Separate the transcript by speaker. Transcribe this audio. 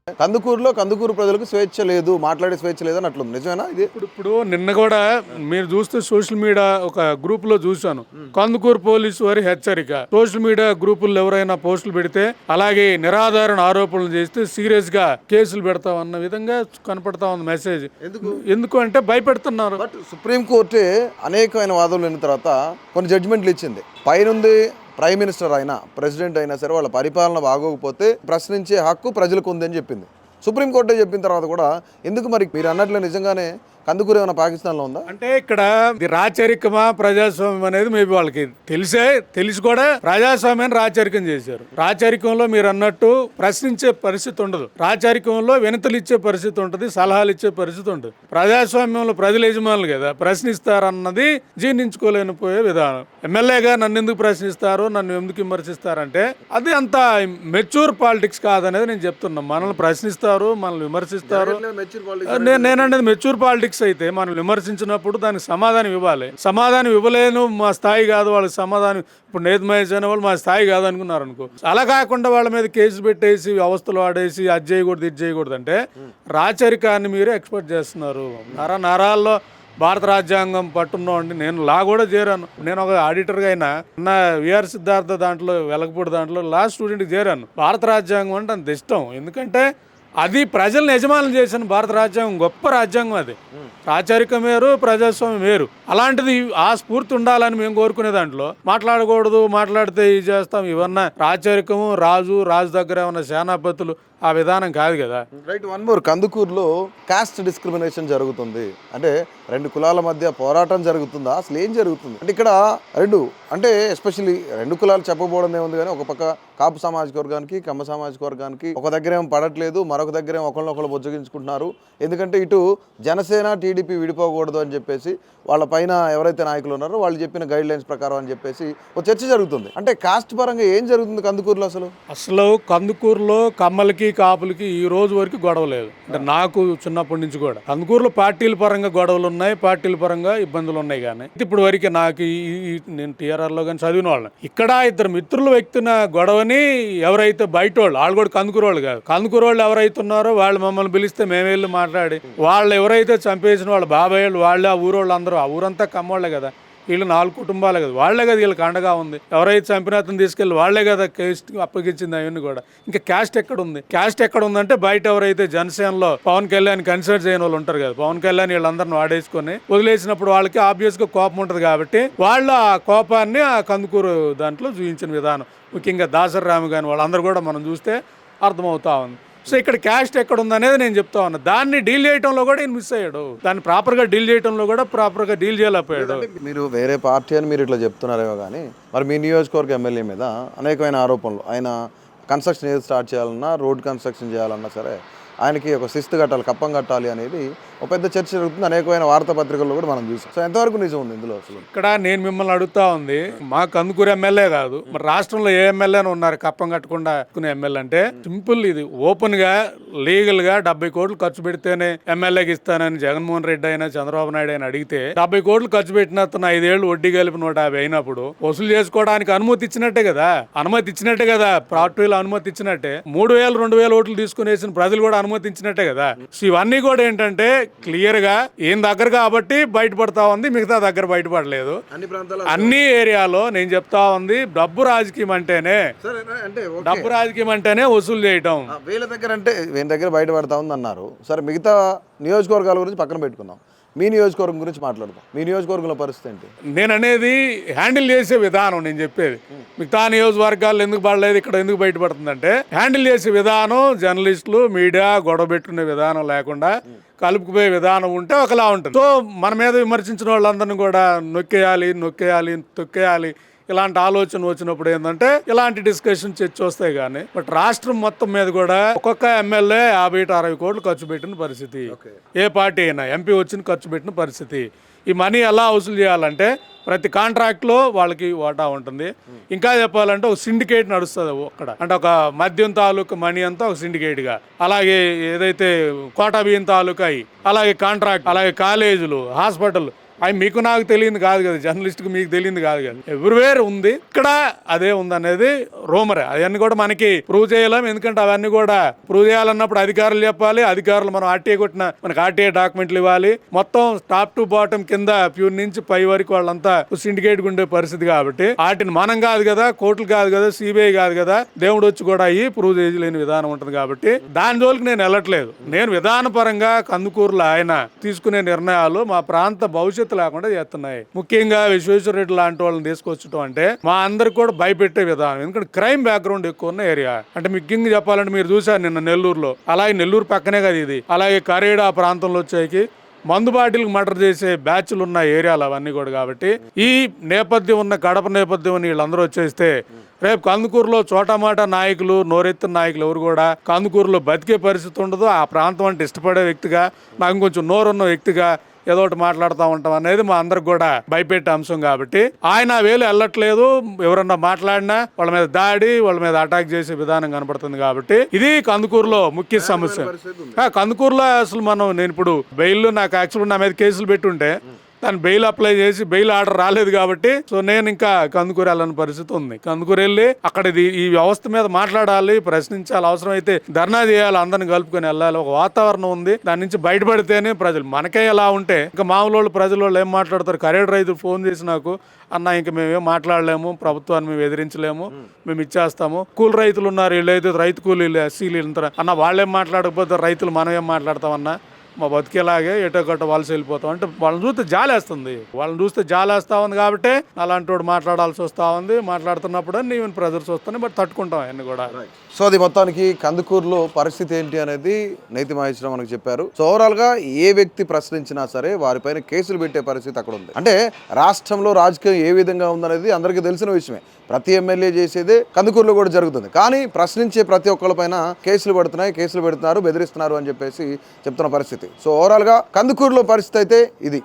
Speaker 1: కందుకూరులో కందుకూరు ప్రజలకు స్వేచ్ఛ లేదు, మాట్లాడే స్వేచ్ఛ లేదు అని అట్లుంది. నిజమేనా ఇది?
Speaker 2: ఇప్పుడు నిన్న కూడా మీరు చూస్తే సోషల్ మీడియా ఒక గ్రూప్ లో చూశాను, కందుకూరు పోలీసు వారి హెచ్చరిక. సోషల్ మీడియా గ్రూపుల్లో ఎవరైనా పోస్టులు పెడితే, అలాగే నిరాధారణ ఆరోపణలు చేస్తే సీరియస్ గా కేసులు పెడతాం అన్న విధంగా కనపడతా ఉంది మెసేజ్. ఎందుకు అంటే భయపెడుతున్నారు.
Speaker 1: బట్ సుప్రీంకోర్టే అనేకమైన వాదనలు విన్న తర్వాత కొన్ని జడ్జిమెంట్లు ఇచ్చింది. పైనుంది ప్రైమ్ మినిస్టర్ అయినా ప్రెసిడెంట్ అయినా సరే వాళ్ళ పరిపాలన బాగోకపోతే ప్రశ్నించే హక్కు ప్రజలకు ఉందని చెప్పింది. సుప్రీంకోర్టే చెప్పిన తర్వాత కూడా ఎందుకు మరి మీరు అన్నట్లు నిజంగానే కందుకూరు ఏమైనా పాకిస్తాన్లో ఉందా?
Speaker 2: అంటే ఇక్కడ ఇది రాచరికమా ప్రజాస్వామ్యం అనేది మేబీ వాళ్ళకి తెలిసి కూడా ప్రజాస్వామ్యాన్ని రాచరికం చేశారు. రాచరికంలో మీరు అన్నట్టు ప్రశ్నించే పరిస్థితి ఉండదు, రాచరికంలో వినతులు ఇచ్చే పరిస్థితి ఉంటుంది, సలహాలు ఇచ్చే పరిస్థితి ఉంటుంది. ప్రజాస్వామ్యంలో ప్రజలు యజమానులు కదా, ప్రశ్నిస్తారన్నది జీర్ణించుకోలేనిపోయే విధానం. ఎమ్మెల్యేగా నన్ను ఎందుకు ప్రశ్నిస్తారు, నన్ను ఎందుకు విమర్శిస్తారంటే అది అంత మెచ్యూర్ పాలిటిక్స్ కాదనేది నేను చెప్తున్నాను. మనల్ని ప్రశ్నిస్తారు, మనల్ని విమర్శిస్తారు. నేననేది మెచ్యూర్ పాలిటిక్స్ అయితే మనం విమర్శించినప్పుడు దానికి సమాధానం ఇవ్వాలి. సమాధానం ఇవ్వలేను, మా స్థాయి కాదు వాళ్ళకి సమాధానం. ఇప్పుడు నేతి మహేష్ అనే వాళ్ళు మా స్థాయి కాదు అనుకున్నారు అనుకో, అలా కాకుండా వాళ్ళ మీద కేసు పెట్టేసి వ్యవస్థలు ఆడేసి అది చేయకూడదు ఇది చేయకూడదు అంటే రాచరికాన్ని మీరే ఎక్స్పెక్ట్ చేస్తున్నారు. నరాల్లో భారత రాజ్యాంగం పట్టున్నోండి. నేను లా కూడా చేరాను. నేను ఒక ఆడిటర్గా అయినా నా విఆర్ సిద్ధార్థ దాంట్లో వెలగపూడి దాంట్లో లా స్టూడెంట్కి చేరాను. భారత రాజ్యాంగం అంటే అంత ఇష్టం, ఎందుకంటే అది ప్రజలను యజమానులు చేసిన భారత రాజ్యాంగం గొప్ప రాజ్యాంగం. అది రాచరికం వేరు, ప్రజాస్వామ్యం వేరు. అలాంటిది ఆ స్ఫూర్తి ఉండాలని మేము కోరుకునే దాంట్లో మాట్లాడకూడదు, మాట్లాడితే ఇది చేస్తాం ఇవన్నా రాచరికము, రాజు దగ్గర ఏమన్నా సేనాపతులు ఆ విధానం కాదు కదా.
Speaker 1: రైట్. వన్ మోర్, కందుకూరులో కాస్ట్ డిస్క్రిమినేషన్ జరుగుతుంది అంటే రెండు కులాల మధ్య పోరాటం జరుగుతుందా? అసలు ఏం జరుగుతుంది అంటే ఇక్కడ అంటే ఎస్పెషల్లీ రెండు కులాలు చెప్పబోవడం ఏముంది కానీ ఒక పక్క కాపు సామాజిక వర్గానికి, కమ్మ సామాజిక వర్గానికి ఒక దగ్గర ఏమో పడట్లేదు, మరొక దగ్గర ఏమో ఒకళ్ళొకళ్ళు బుజ్జగించుకుంటున్నారు. ఎందుకంటే ఇటు జనసేన టీడీపీ విడిపోకూడదు అని చెప్పేసి వాళ్ళ పైన ఎవరైతే నాయకులు ఉన్నారో వాళ్ళు చెప్పిన గైడ్ లైన్స్ ప్రకారం అని చెప్పేసి ఒక చర్చ జరుగుతుంది. అంటే కాస్ట్ పరంగా ఏం జరుగుతుంది కందుకూరులో?
Speaker 2: అసలు కందుకూరులో కమ్మలకి కాపులకి ఈ రోజు వరకు గొడవ లేదు. అంటే నాకు చిన్నప్పటి నుంచి కూడా కందుకూరులో పార్టీల పరంగా గొడవలు ఉన్నాయి, పార్టీల పరంగా ఇబ్బందులు ఉన్నాయి. కానీ ఇప్పుడు వరకు నాకు నేను టీఆర్ఆర్లో కానీ చదివిన వాళ్ళని ఇక్కడ ఇద్దరు మిత్రులు వ్యక్తిన గొడవని ఎవరైతే బయట వాళ్ళు కూడా కందుకూరు వాళ్ళు కాదు, కందుకూరు వాళ్ళు ఎవరైతే ఉన్నారో వాళ్ళు మమ్మల్ని పిలిస్తే మేము వెళ్ళి మాట్లాడి వాళ్ళు ఎవరైతే చంపేసిన వాళ్ళ బాబాయ్ వాళ్ళు ఆ ఊరోళ్ళు అందరూ, ఆ ఊరంతా కమ్మోళ్లే కదా, వీళ్ళు 4 కుటుంబాలే కదా, వాళ్లే కదా వీళ్ళకి అండగా ఉంది. ఎవరైతే చంపినాతను తీసుకెళ్ళి వాళ్లే కదా కేస్ట్ అప్పగించింది. అవన్నీ కూడా ఇంకా క్యాస్ట్ ఎక్కడ ఉంది? క్యాస్ట్ ఎక్కడ ఉందంటే బయట ఎవరైతే జనసేనలో పవన్ కళ్యాణ్ కన్సిడర్ చేయని వాళ్ళు ఉంటారు కదా, పవన్ కళ్యాణ్ వీళ్ళందరిని వాడేసుకొని వదిలేసినప్పుడు వాళ్ళకి ఆబ్వియస్ గా కోపం ఉంటుంది కాబట్టి వాళ్ళు ఆ కోపాన్ని ఆ కందుకూరు దాంట్లో చూపించిన విధానం, ముఖ్యంగా దాసరి రాము కానీ వాళ్ళందరూ కూడా మనం చూస్తే అర్థమవుతా ఉంది. సో ఇక్కడ క్యాస్ట్ ఎక్కడ ఉందనేది నేను చెప్తా ఉన్నా. దాన్ని డీల్ చేయడంలో కూడా ఈయన మిస్ అయ్యాడు, దాన్ని ప్రాపర్గా డీల్ చేయడంలో కూడా ప్రాపర్గా డీల్ చేయలేకపోయాడు.
Speaker 1: మీరు వేరే పార్టీ అని మీరు ఇట్లా చెప్తున్నారేమో కానీ మరి మీ నియోజకవర్గ ఎమ్మెల్యే మీద అనేకమైన ఆరోపణలు, ఆయన కన్స్ట్రక్షన్ ఏది స్టార్ట్ చేయాలన్నా, రోడ్ కన్స్ట్రక్షన్ చేయాలన్నా సరే ఆయనకి ఒక శిస్తు కట్టాలి, కప్పం కట్టాలి అనేది ఒక పెద్ద చర్చ జరుగుతుంది. అనేకమైన వార్తాపత్రికల్లో కూడా మనం చూసాం. సో ఎంతవరకు నిజం ఉంది ఇందులో? అసలు
Speaker 2: ఇక్కడ నేను మిమ్మల్ని అడుగుతా ఉంది, మా కందుకూరు ఎమ్మెల్యే కాదు మరి రాష్ట్రంలో ఏ ఎమ్మెల్యేనే ఉన్నారు కప్పం కట్టకుండా ఎమ్మెల్యే అంటే? సింపుల్, ఇది ఓపెన్ గా లీగల్ గా 70 కోట్లు ఖర్చు పెడితేనే ఎమ్మెల్యేకి ఇస్తానని జగన్మోహన్ రెడ్డి అయినా చంద్రబాబు నాయుడు అయినా అడిగితే 70 కోట్లు ఖర్చు పెట్టిన 5 ఏళ్ళు వడ్డీ కలిపి 150 అయినప్పుడు వసూలు చేసుకోవడానికి అనుమతి ఇచ్చినట్టే కదా, పార్టీలో అనుమతి ఇచ్చినట్టే. 3,000 2,000 ఓట్లు తీసుకుని వేసిన ప్రజలు కూడా అనుమతించినట్టే కదా. సో ఇవన్నీ కూడా ఏంటంటే క్లియర్ గా ఏం దగ్గర కాబట్టి బయటపడతా ఉంది, మిగతా దగ్గర బయటపడలేదు. అన్ని ఏరియాలో నేను చెప్తా ఉంది డబ్బు రాజకీయం అంటేనే వసూలు చేయటం.
Speaker 1: వీళ్ళ దగ్గర అంటే వీళ్ళ దగ్గర బయటపడతా ఉంది అన్నారు. సరే మిగతా నియోజకవర్గాల గురించి పక్కన పెట్టుకుందాం, మీ నియోజకవర్గం గురించి మాట్లాడదాం. మీ నియోజకవర్గంలో పరిస్థితి ఏంటి?
Speaker 2: నేను అనేది హ్యాండిల్ చేసే విధానం నేను చెప్పేది. మిగతా నియోజకవర్గాలు ఎందుకు పడలేదు, ఇక్కడ ఎందుకు బయటపడుతుందంటే హ్యాండిల్ చేసే విధానం, జర్నలిస్టులు మీడియా గొడవ పెట్టుకునే విధానం లేకుండా కలుపుకుపోయే విధానం ఉంటే ఒకలా ఉంటుంది. సో మన మీద విమర్శించిన వాళ్ళందరినీ కూడా తొక్కేయాలి ఇలాంటి ఆలోచన వచ్చినప్పుడు ఏంటంటే ఇలాంటి డిస్కషన్ చర్చ వస్తాయి. కానీ బట్ రాష్ట్రం మొత్తం మీద కూడా ఒక్కొక్క ఎమ్మెల్యే 50-60 కోట్లు ఖర్చు పెట్టిన పరిస్థితి, ఏ పార్టీ అయినా ఎంపీ వచ్చిన ఖర్చు పెట్టిన పరిస్థితి. ఈ మనీ ఎలా వసూలు చేయాలంటే ప్రతి కాంట్రాక్ట్లో వాళ్ళకి వాటా ఉంటుంది. ఇంకా చెప్పాలంటే ఒక సిండికేట్ నడుస్తుంది అక్కడ, అంటే ఒక మద్యం తాలూకా మనీ అంతా ఒక సిండికేట్గా, అలాగే ఏదైతే కోటా బియ్యం తాలూకా అలాగే కాంట్రాక్ట్, అలాగే కాలేజీలు, హాస్పిటల్ అవి మీకు నాకు తెలియదు కాదు కదా, జర్నలిస్ట్కి మీకు తెలియదు కాదు కదా, ఎవ్రీవేర్ ఉంది. ఇక్కడ అదే ఉంది అనేది రూమరే. అవన్నీ కూడా మనకి ప్రూవ్ చేయలేం, ఎందుకంటే అవన్నీ కూడా ప్రూవ్ చేయాలన్నప్పుడు అధికారులు చెప్పాలి. అధికారులు మనం ఆర్టీఐ కొట్టిన మనకి ఆర్టీఐ డాక్యుమెంట్లు ఇవ్వాలి. మొత్తం టాప్ టు బాటం కింద ప్యూర్ నుంచి పై వరకు వాళ్ళంతా సిండికేట్ ఉండే పరిస్థితి కాబట్టి వాటిని మనం కాదు కదా, కోర్టులు కాదు కదా, సిబిఐ కాదు కదా, దేవుడు వచ్చి కూడా అయ్యి ప్రూవ్ చేయలేని విధానం ఉంటుంది కాబట్టి దాని జోలికి నేను వెళ్ళట్లేదు. నేను విధానపరంగా కందుకూరులో ఆయన తీసుకునే నిర్ణయాలు మా ప్రాంత భవిష్యత్తు లేకుండా చేస్తున్నాయి. ముఖ్యంగా విశ్వేశ్వరరెడ్డి లాంటి వాళ్ళని తీసుకొచ్చటం అంటే మా అందరికి కూడా భయపెట్టే విధానం. ఎందుకంటే క్రైమ్ బ్యాక్గ్రౌండ్ ఎక్కువ ఉన్న ఏరియా. అంటే ముఖ్యంగా చెప్పాలంటే మీరు చూసారు నిన్న నెల్లూరులో, అలాగే నెల్లూరు పక్కనే కదా ఇది, అలాగే కరేడు ఆ ప్రాంతంలో వచ్చాయి మందు బాటిల్కి మర్డర్ చేసే బ్యాచ్లు ఉన్న ఏరియాలు అవన్నీ కూడా. కాబట్టి ఈ నేపథ్యం ఉన్న కడప నేపథ్యం ఉన్న వీళ్ళందరూ వచ్చేస్తే రేపు కందుకూరులో చోటమాట నాయకులు, నోరెత్తిన నాయకులు ఎవరు కూడా కందుకూరులో బతికే పరిస్థితి ఉండదు. ఆ ప్రాంతం అంటే ఇష్టపడే వ్యక్తిగా, నాకు కొంచెం నోరున్న వ్యక్తిగా ఏదో ఒకటి మాట్లాడుతూ ఉంటాం అనేది మా అందరికి కూడా భయపెట్టే అంశం కాబట్టి ఆయన వేలు వెళ్ళట్లేదు. ఎవరన్నా మాట్లాడినా వాళ్ళ మీద దాడి, వాళ్ళ మీద అటాక్ చేసే విధానం కనబడుతుంది కాబట్టి ఇది కందుకూరులో ముఖ్య సమస్య. కందుకూరులో అసలు నేను ఇప్పుడు బెయిల్ నాకు యాక్చువల్ నా మీద కేసులు పెట్టుంటే దాన్ని బెయిల్ అప్లై చేసి బెయిల్ ఆర్డర్ రాలేదు కాబట్టి సో నేను ఇంకా కందుకూరు వెళ్ళని పరిస్థితి ఉంది. కందుకూరు వెళ్ళి అక్కడ ఈ వ్యవస్థ మీద మాట్లాడాలి, ప్రశ్నించాలి, అవసరమైతే ధర్నా చేయాలి, అందరిని కలుపుకొని వెళ్ళాలి. ఒక వాతావరణం ఉంది, దాని నుంచి బయటపడితేనే ప్రజలు. మనకే ఎలా ఉంటే ఇంకా మామూలు ప్రజలు ఏం మాట్లాడతారు. కరేడు రైతులు ఫోన్ చేసి నాకు, అన్న ఇంకా మేమేం మాట్లాడలేము, ప్రభుత్వాన్ని మేము ఎదిరించలేము, మేము ఇచ్చేస్తాము. కూలి రైతులు ఉన్నారు, వీళ్ళైతే రైతు కూలీలు ఎస్సీలు ఇంటారు అన్న, వాళ్ళేం మాట్లాడకపోతే రైతులు మనం ఏం మాట్లాడతామన్నా, మా బతికేలాగే ఎటో గట్ట వలస వెళ్ళిపోతాం అంటే వాళ్ళని చూస్తే జాలేస్తుంది. వాళ్ళని చూస్తే జాలేస్తా ఉంది కాబట్టి అలాంటి వాడు మాట్లాడాల్సి వస్తూ ఉంది. మాట్లాడుతున్నప్పుడు నేను ప్రెజర్స్ వస్తాను, బట్ తట్టుకుంటాం అన్ని కూడా.
Speaker 1: సో అది మొత్తానికి కందుకూరులో పరిస్థితి ఏంటి అనేది నైతి మహేశ్వరం మనకు చెప్పారు. సో ఓవరాల్ గా ఏ వ్యక్తి ప్రశ్నించినా సరే వారిపైన కేసులు పెట్టే పరిస్థితి అక్కడ ఉంది. అంటే రాష్ట్రంలో రాజకీయం ఏ విధంగా ఉందనేది అందరికీ తెలిసిన విషయమే. ప్రతి ఎమ్మెల్యే చేసేదే కందుకూరులో కూడా జరుగుతుంది. కానీ ప్రశ్నించే ప్రతి ఒక్కళ్ళపైన కేసులు పెడుతున్నారు, బెదిరిస్తున్నారు అని చెప్పేసి చెప్తున్న పరిస్థితి. సో ఓవరాల్ గా కందుకూరులో పరిస్థితి అయితే ఇది.